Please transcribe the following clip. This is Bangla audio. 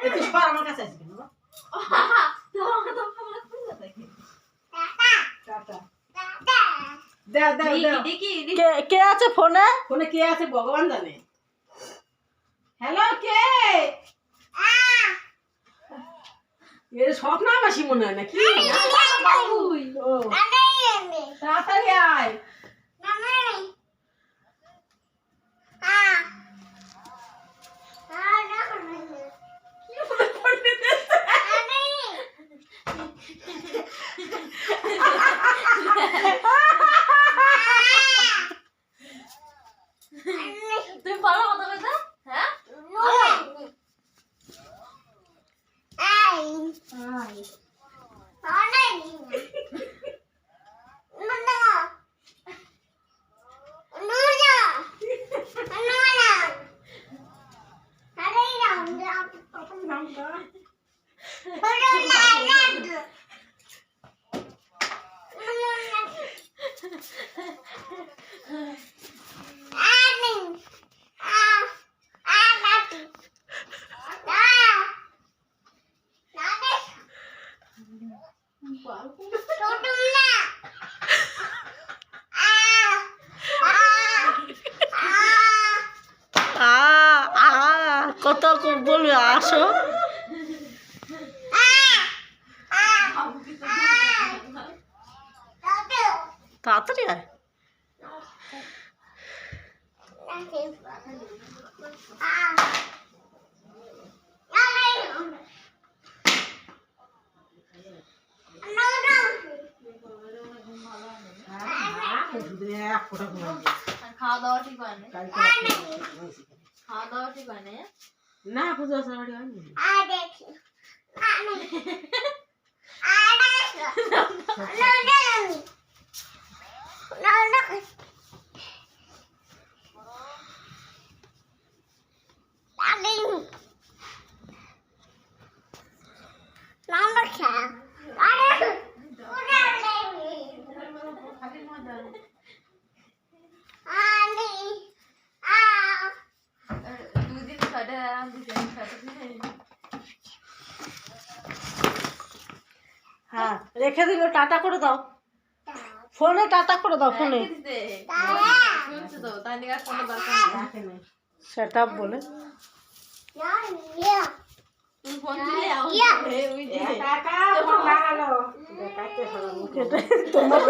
তুই সর আমার কাছে আসবি না কে আছে ফোনে? ফোনে কে আছে ভগবান জানে। হ্যালো, কে? এর স্বপ্ন আমাসি মনে হয় নাকি? তাড়াতাড়ি আয়। তুমি পারো কথা বলতে? হ্যাঁ কত বলবে আসো। তাড়াতাড়ি আয়। খাওয়া দাওয়া ঠিক হয় না। খাওয়া দাওয়া ঠিক হয় না। না পুজো সারাড়ি হয়নি। দুদিন ছয়টা আরাম দিতে হ্যাঁ রেখে দিল, টাটা করে দাও ফোনে, টাটা করে দাও ফোনে। শুনছো তো তাই নিয়ে আর কোনো দরকার নেই। সেট আপ বলে তুমি ফোন দিলে টাকা ফোন লাগালো। তোমার